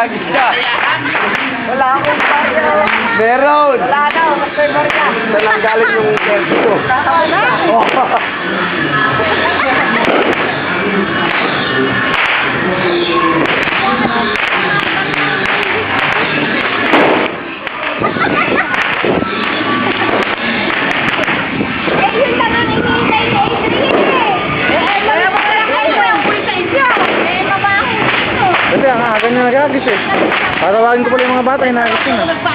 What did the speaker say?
Gagis ka. Wala akong barya. Meron. Wala na, may barya. Dalang galing yung selfie ko. Wala. Oh. Eh, yun lang ang hinihintay ni Adrian eh. Kaya mo lang kayo yung pulsay siya. Eh, mabaho dito. Kasi ang aga na nagagis eh. Tatawagin ko pala yung mga bata, hinagis yun ah.